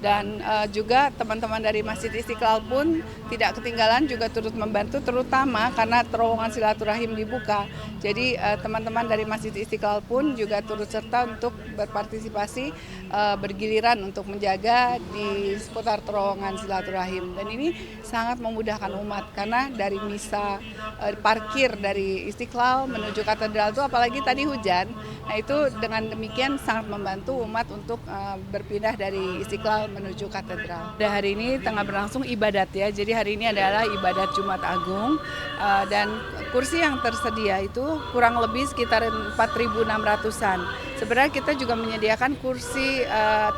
Dan juga teman-teman dari Masjid Istiqlal pun tidak ketinggalan juga turut membantu, terutama karena terowongan silaturahim dibuka. Jadi teman-teman dari Masjid Istiqlal pun juga turut serta untuk berpartisipasi bergiliran untuk menjaga di seputar terowongan silaturahim. Dan ini sangat memudahkan umat karena dari misa parkir dari Istiqlal menuju katedral itu apalagi tadi hujan. Nah itu dengan demikian sangat membantu umat untuk berpindah dari Istiqlal menuju katedral. Dan hari ini tengah berlangsung ibadat ya, jadi hari ini adalah ibadat Jumat Agung dan kursi yang tersedia itu kurang lebih sekitar 4.600-an. Sebenarnya kita juga menyediakan kursi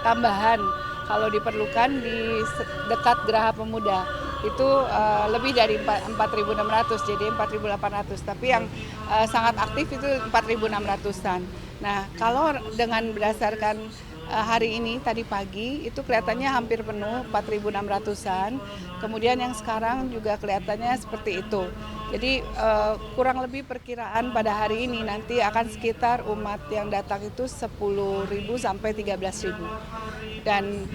tambahan kalau diperlukan di dekat Geraha Pemuda. Itu lebih dari 4.600 jadi 4.800, tapi yang sangat aktif itu 4.600-an. Nah, kalau dengan berdasarkan hari ini tadi pagi itu kelihatannya hampir penuh 4.600-an. Kemudian yang sekarang juga kelihatannya seperti itu. Jadi kurang lebih perkiraan pada hari ini nanti akan sekitar umat yang datang itu 10.000 sampai 13.000. Dan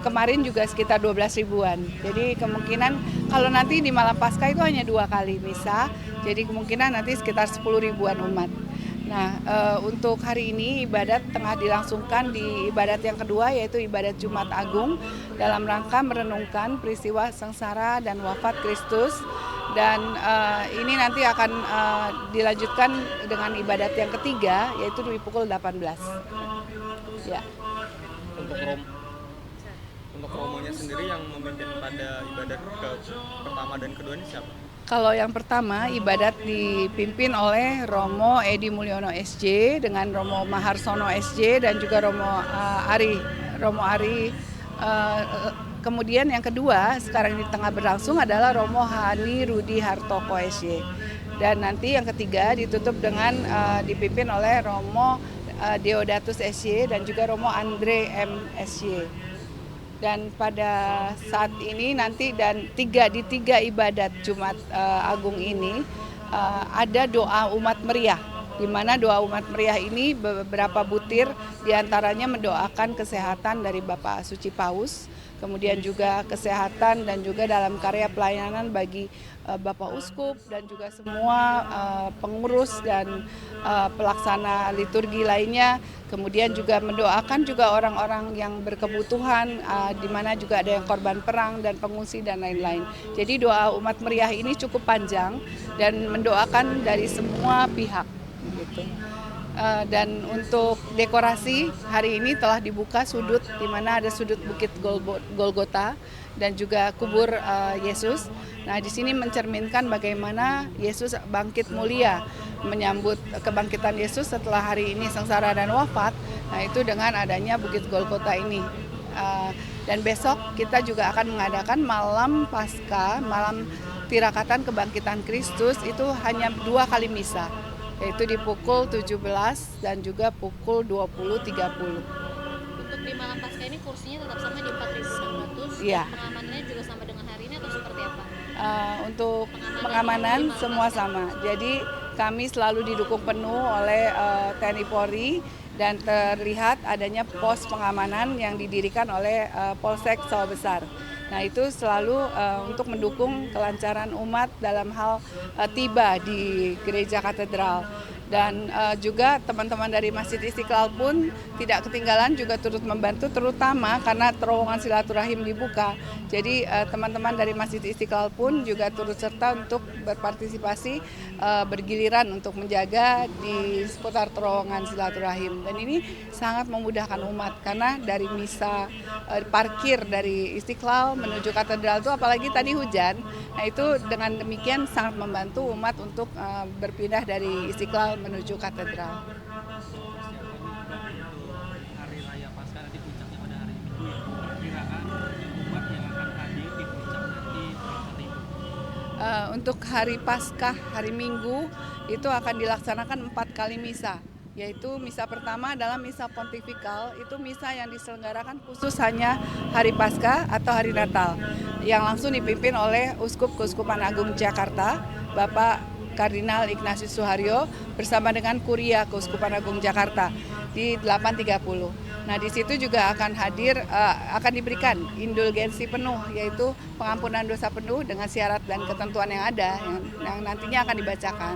kemarin juga sekitar 12.000-an. Jadi kemungkinan kalau nanti di malam Paskah itu hanya 2 kali misa, jadi kemungkinan nanti sekitar 10.000-an umat. Nah, untuk hari ini ibadat tengah dilangsungkan di ibadat yang kedua yaitu ibadat Jumat Agung dalam rangka merenungkan peristiwa sengsara dan wafat Kristus, dan ini nanti akan dilanjutkan dengan ibadat yang ketiga yaitu di pukul 18. Ya. Untuk romonya sendiri yang memimpin pada ibadat pertama dan kedua ini siapa? Kalau yang pertama, ibadat dipimpin oleh Romo Edi Mulyono SJ dengan Romo Maharsono SJ dan juga Romo Ari. Kemudian yang kedua, sekarang di tengah berlangsung adalah Romo Hani Rudi Hartoko SJ. Dan nanti yang ketiga ditutup dengan dipimpin oleh Romo Deodatus SJ dan juga Romo Andre M SJ. Dan pada saat ini nanti di tiga ibadat Jumat Agung ini ada doa umat meriah, di mana doa umat meriah ini beberapa butir diantaranya mendoakan kesehatan dari Bapak Suci Paus, kemudian juga kesehatan dan juga dalam karya pelayanan bagi Bapak Uskup dan juga semua pengurus dan pelaksana liturgi lainnya. Kemudian juga mendoakan juga orang-orang yang berkebutuhan, di mana juga ada yang korban perang dan pengungsi dan lain-lain. Jadi doa umat meriah ini cukup panjang dan mendoakan dari semua pihak. Gitu. Dan untuk dekorasi hari ini telah dibuka sudut di mana ada sudut Bukit Golgota dan juga kubur Yesus. Nah, di sini mencerminkan bagaimana Yesus bangkit mulia, menyambut kebangkitan Yesus setelah hari ini sengsara dan wafat. Nah, itu dengan adanya Bukit Golgota ini. Dan besok kita juga akan mengadakan malam Paskah, malam tirakatan kebangkitan Kristus itu hanya 2 kali misa, yaitu di pukul 17 dan juga pukul 20.30. Untuk di malam Paskah ini kursinya tetap sama di 4.600, Iya. Pengamanan juga sama dengan hari ini atau seperti apa? Untuk pengamanan semua sama. Jadi kami selalu didukung penuh oleh TNI Polri dan terlihat adanya pos pengamanan yang didirikan oleh Polsek Sawah Besar. Nah itu selalu untuk mendukung kelancaran umat dalam hal tiba di gereja katedral. Dan juga teman-teman dari Masjid Istiqlal pun tidak ketinggalan juga turut membantu, terutama karena terowongan silaturahim dibuka. Jadi teman-teman dari Masjid Istiqlal pun juga turut serta untuk berpartisipasi bergiliran untuk menjaga di seputar terowongan silaturahim. Dan ini sangat memudahkan umat karena dari misa parkir dari Istiqlal menuju katedral itu apalagi tadi hujan. Nah itu dengan demikian sangat membantu umat untuk berpindah dari Istiqlal menuju katedral. Hari Raya Paskah nanti puncaknya pada hari Minggu ya. Perkiraan umat yang akan hadir di puncak nanti seperti itu. Untuk hari Paskah, hari Minggu itu akan dilaksanakan 4 kali misa. Yaitu misa pertama adalah misa pontifikal, itu misa yang diselenggarakan khusus hanya hari Paskah atau hari Natal, yang langsung dipimpin oleh Uskup Keuskupan Agung Jakarta, Bapak Kardinal Ignatius Suharyo bersama dengan Kuria Keuskupan Agung Jakarta di 8.30. Nah, di situ juga akan akan diberikan indulgensi penuh, yaitu pengampunan dosa penuh dengan syarat dan ketentuan yang ada, yang nantinya akan dibacakan.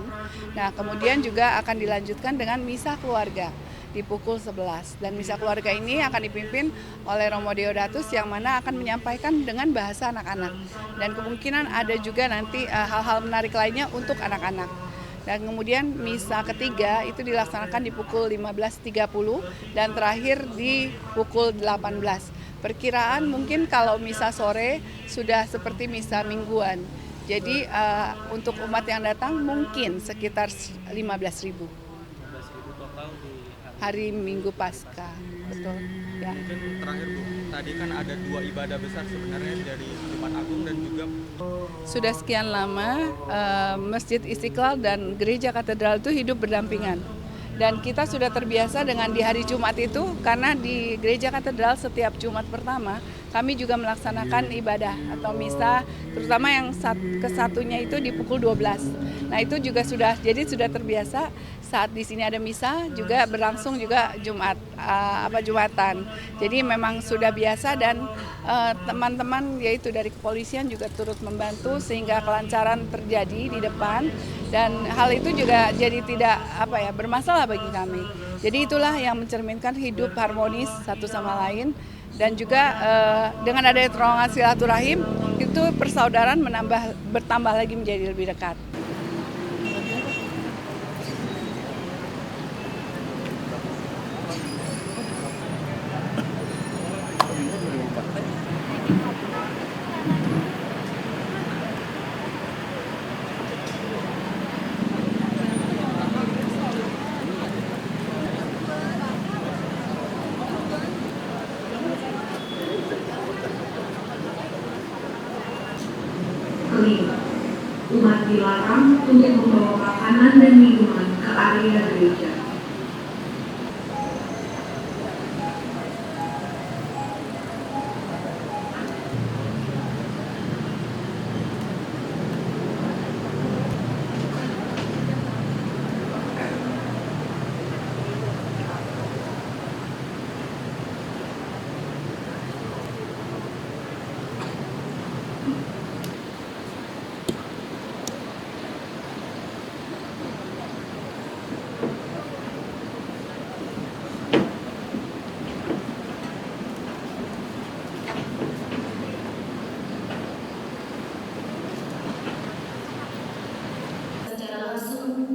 Nah, kemudian juga akan dilanjutkan dengan misa keluarga di pukul 11. Dan misa keluarga ini akan dipimpin oleh Romo Deodatus yang mana akan menyampaikan dengan bahasa anak-anak. Dan kemungkinan ada juga nanti hal-hal menarik lainnya untuk anak-anak. Dan kemudian misa ketiga itu dilaksanakan di pukul 15.30 dan terakhir di pukul 18. Perkiraan mungkin kalau misa sore sudah seperti misa mingguan. Jadi untuk umat yang datang mungkin sekitar 15.000 15.000 total di hari Minggu Paskah. Betul. Ya. Mungkin terakhir Bu, tadi kan ada 2 ibadah besar sebenarnya dari Jumat Agung dan juga Sudah sekian lama Masjid Istiqlal dan Gereja Katedral itu hidup berdampingan. Dan kita sudah terbiasa dengan di hari Jumat itu, karena di Gereja Katedral setiap Jumat pertama kami juga melaksanakan ibadah atau misa, terutama yang kesatunya itu di pukul 12. Nah, itu juga sudah terbiasa saat di sini ada misa juga berlangsung juga Jumatan. Jadi memang sudah biasa dan teman-teman yaitu dari kepolisian juga turut membantu sehingga kelancaran terjadi di depan dan hal itu juga jadi tidak bermasalah bagi kami. Jadi itulah yang mencerminkan hidup harmonis satu sama lain. Dan juga dengan adanya terowongan silaturahim itu persaudaraan bertambah lagi menjadi lebih dekat. Umat dilarang untuk membawa makanan dan minuman ke area gereja.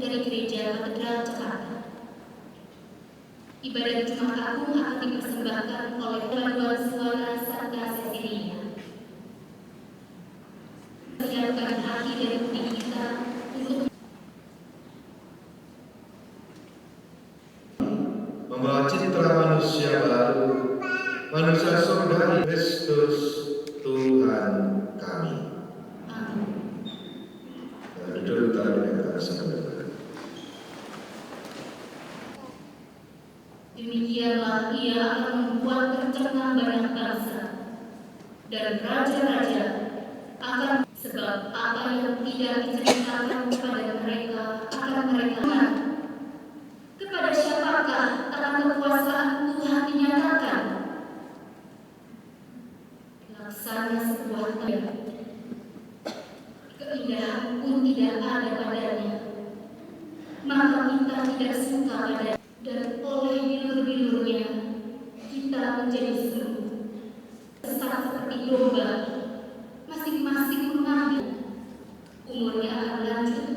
Dari Gereja Katedral Jakarta. Ibadah Jumat Agung akan dipersembahkan oleh paduan suara Santa Cecilia. Siapkan hati dan budi kita untuk membawa citra manusia baru, manusia surgawi Kristus Tuhan kami. Amin. Duduk dengan kasih. Demikianlah ia akan membuat tercengang banyak bangsa dan raja-raja akan, sebab apa yang tidak diceritakan kepada mereka akan mereka ingat. Kepada siapakah akan kekuasaan Tuhan dinyatakan? Laksana sebuah tanda, keindahan pun tidak ada padanya, maka kita tidak suka padanya. Dan oleh bilur-bilurnya kita menjadi sembuh. Sesat seperti domba, masing-masing mengambil, umurnya akan lanjut.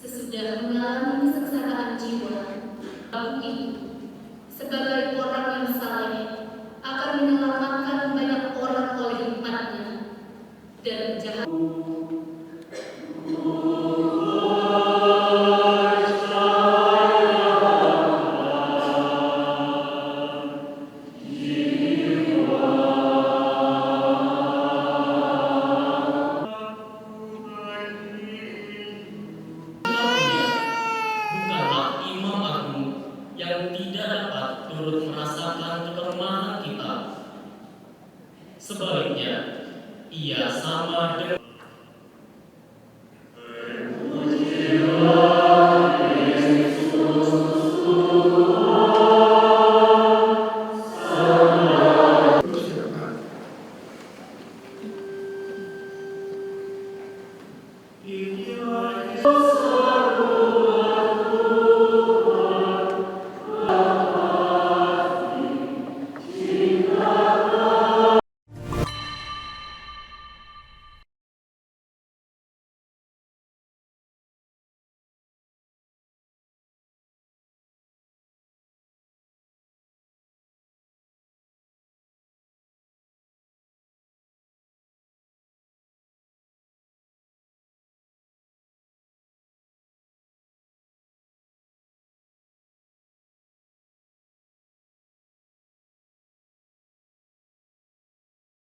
Sesudah mengalami kesengsaraan jiwa, mungkin sebagai orang yang saleh akan menyelamatkan banyak orang oleh hikmatnya dan jahat. Sebaliknya, ia sama dengan